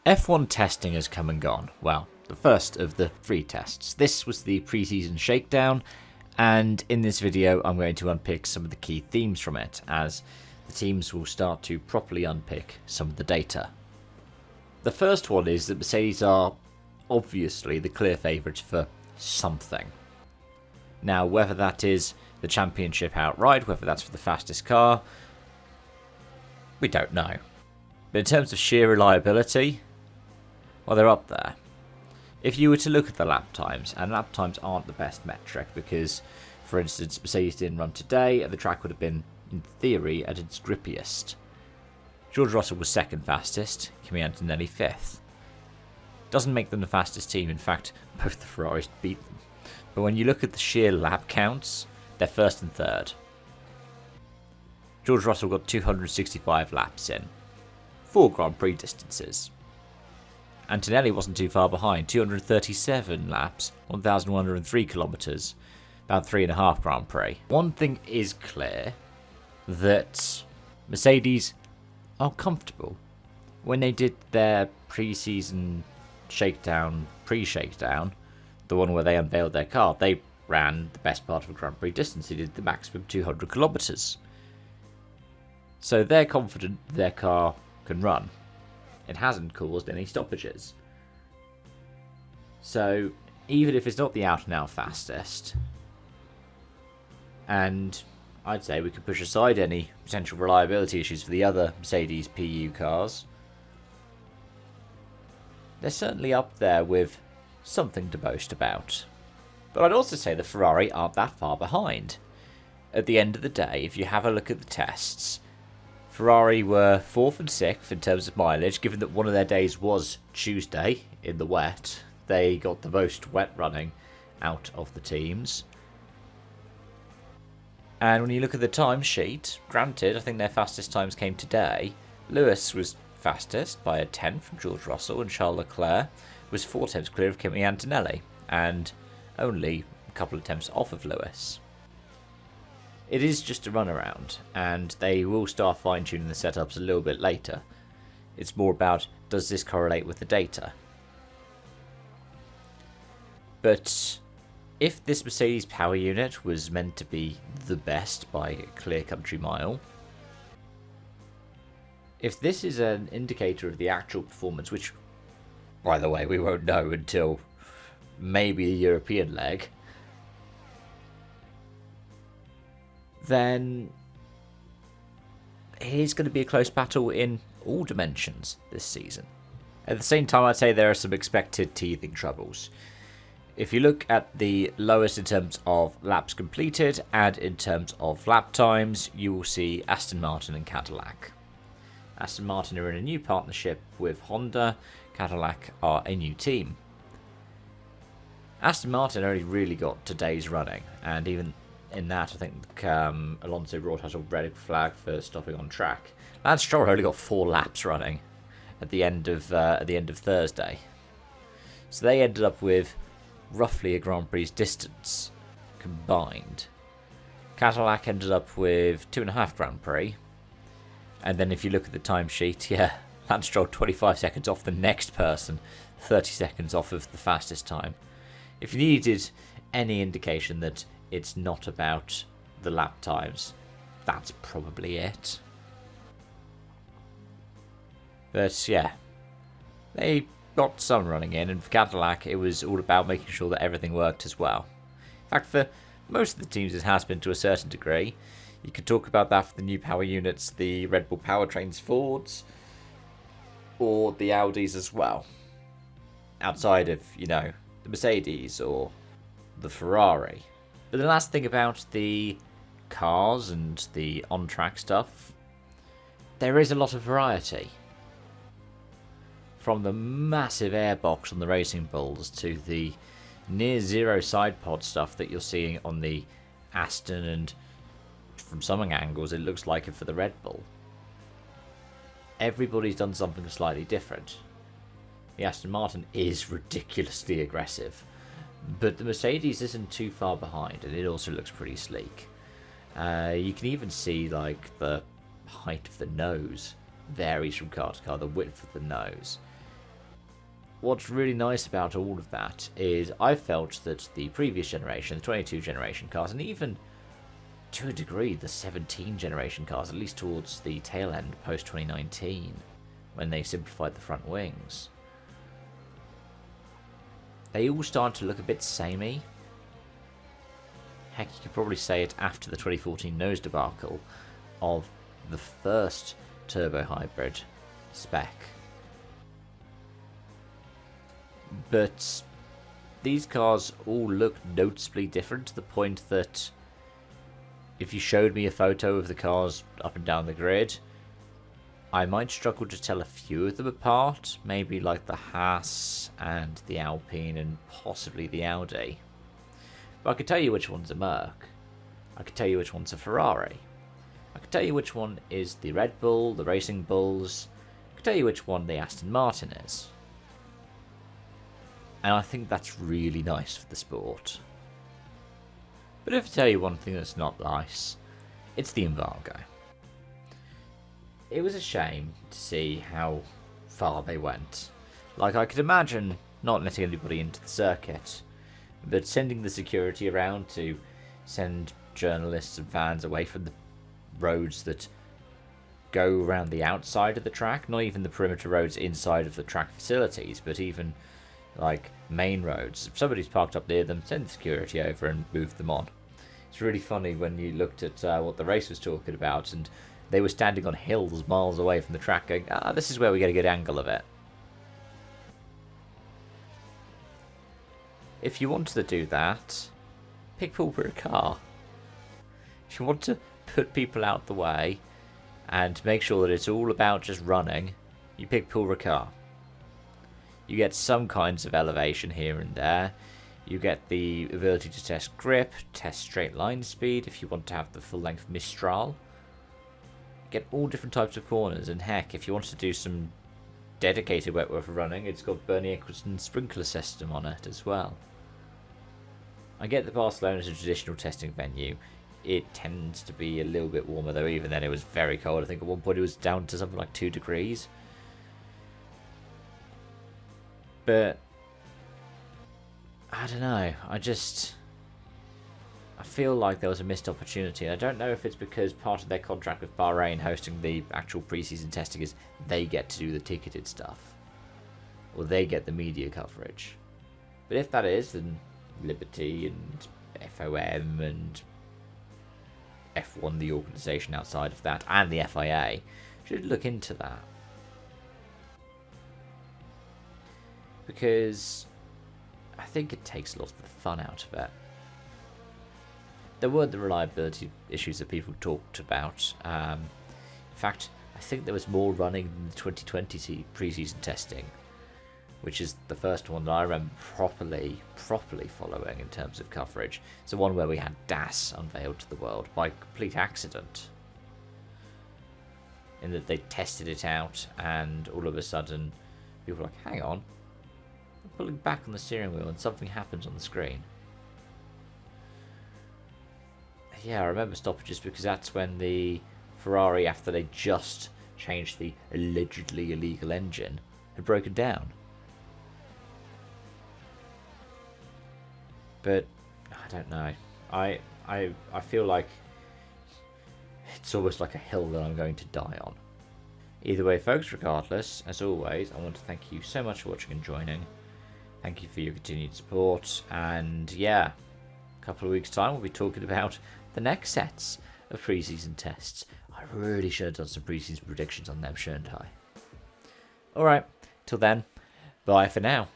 F1 testing has come and gone. Well, the first of the 3 tests. This was the pre-season shakedown, and in this video I'm going to unpick some of the key themes from it, as the teams will start to properly unpick some of the data. The first one is that Mercedes are obviously the clear favourites for something. Now, whether that is the championship outright, whether that's for the fastest car, we don't know. But in terms of sheer reliability, well, they're up there. If you were to look at the lap times, and lap times aren't the best metric because, for instance, Mercedes didn't run today and the track would have been, in theory, at its grippiest. George Russell was second fastest, Kimi Antonelli fifth. Doesn't make them the fastest team, in fact, both the Ferraris beat them. But when you look at the sheer lap counts, they're first and third. George Russell got 265 laps in, 4 Grand Prix distances. Antonelli wasn't too far behind, 237 laps, 1,103 kilometres, about 3.5 Grand Prix. One thing is clear, that Mercedes are comfortable. When they did their pre-season shakedown, pre-shakedown, the one where they unveiled their car, they ran the best part of a Grand Prix distance. They did the maximum 200 kilometres. So they're confident their car can run. It hasn't caused any stoppages. So even if it's not the out-and-out fastest, and I'd say we could push aside any potential reliability issues for the other Mercedes PU cars, they're certainly up there with something to boast about. But I'd also say the Ferrari aren't that far behind. At the end of the day, if you have a look at the tests, Ferrari were 4th and 6th in terms of mileage, given that one of their days was Tuesday in the wet. They got the most wet running out of the teams. And when you look at the timesheet, granted, I think their fastest times came today. Lewis was fastest by a 10th from George Russell, and Charles Leclerc was 4 tenths clear of Kimi Antonelli, and only a couple of tenths off of Lewis. It is just a runaround, and they will start fine-tuning the setups a little bit later. It's more about, does this correlate with the data? But if this Mercedes power unit was meant to be the best by a clear country mile, if this is an indicator of the actual performance, which, by the way, we won't know until maybe the European leg, then it is going to be a close battle in all dimensions this season. At the same time, I'd say there are some expected teething troubles. If you look at the lowest in terms of laps completed and in terms of lap times, you will see Aston Martin and Cadillac. Aston Martin are in a new partnership with Honda, Cadillac are a new team. Aston Martin only really got today's running, and even in that, I think Alonso brought out a red flag for stopping on track. Lance Stroll only got 4 laps running at the end of Thursday, so they ended up with roughly a Grand Prix distance combined. Cadillac ended up with 2.5 Grand Prix, and then if you look at the timesheet, Lance Stroll 25 seconds off the next person, 30 seconds off of the fastest time. If you needed any indication that it's not about the lap times, that's probably it. But yeah, they got some running in, and for Cadillac it was all about making sure that everything worked as well. In fact, for most of the teams it has been to a certain degree. You could talk about that for the new power units, the Red Bull powertrains Fords, or the Audis as well. Outside of, the Mercedes or the Ferrari. But the last thing about the cars and the on-track stuff, there is a lot of variety. From the massive airbox on the Racing Bulls to the near-zero side pod stuff that you're seeing on the Aston, and from some angles it looks like it for the Red Bull. Everybody's done something slightly different. The Aston Martin is ridiculously aggressive, but the Mercedes isn't too far behind, and it also looks pretty sleek. You can even see like the height of the nose varies from car to car, the width of the nose. what's really nice about all of that is I felt that the previous generation, the 22 generation cars, and even to a degree the 17 generation cars, at least towards the tail end post 2019, when they simplified the front wings, they all started to look a bit samey. Heck, you could probably say it after the 2014 nose debacle of the first turbo hybrid spec. But these cars all look noticeably different, to the point that if you showed me a photo of the cars up and down the grid, I might struggle to tell a few of them apart, maybe like the Haas and the Alpine and possibly the Audi. But I could tell you which one's a Merc. I could tell you which one's a Ferrari. I could tell you which one is the Red Bull, the Racing Bulls. I could tell you which one the Aston Martin is. And I think that's really nice for the sport. But if I tell you one thing that's not nice, it's the embargo. It was a shame to see how far they went. Like, I could imagine not letting anybody into the circuit, but sending the security around to send journalists and fans away from the roads that go around the outside of the track, not even the perimeter roads inside of the track facilities, but even like main roads. If somebody's parked up near them, send the security over and move them on. It's really funny when you looked at what the race was talking about, and they were standing on hills miles away from the track going, this is where we get a good angle of it. If you wanted to do that, pick Paul Ricard. If you want to put people out the way and make sure that it's all about just running, you pick Paul Ricard. You get some kinds of elevation here and there. You get the ability to test grip, test straight line speed if you want to have the full length Mistral. You get all different types of corners, and heck, if you want to do some dedicated wetworth running, it's got Bernie Eccleston's sprinkler system on it as well. I get that Barcelona is a traditional testing venue. It tends to be a little bit warmer, though. Even then it was very cold. I think at one point it was down to something like 2 degrees. But I don't know. I feel like there was a missed opportunity. I don't know if it's because part of their contract with Bahrain hosting the actual preseason testing is they get to do the ticketed stuff, or they get the media coverage. But if that is, then Liberty and FOM and F1, the organisation outside of that, and the FIA should look into that. Because I think it takes a lot of the fun out of it. There were the reliability issues that people talked about. In fact, I think there was more running than the 2020 preseason testing, which is the first one that I remember properly following in terms of coverage. It's the one where we had DAS unveiled to the world by complete accident. In that they tested it out, and all of a sudden, people were like, hang on, I'm pulling back on the steering wheel and something happens on the screen. Yeah, I remember stoppages because that's when the Ferrari, after they just changed the allegedly illegal engine, had broken down. But I don't know. I feel like it's almost like a hill that I'm going to die on. Either way, folks, regardless, as always, I want to thank you so much for watching and joining. Thank you for your continued support. And yeah, a couple of weeks' time, we'll be talking about the next sets of preseason tests. I really should have done some preseason predictions on them, shouldn't I? Alright, till then, bye for now.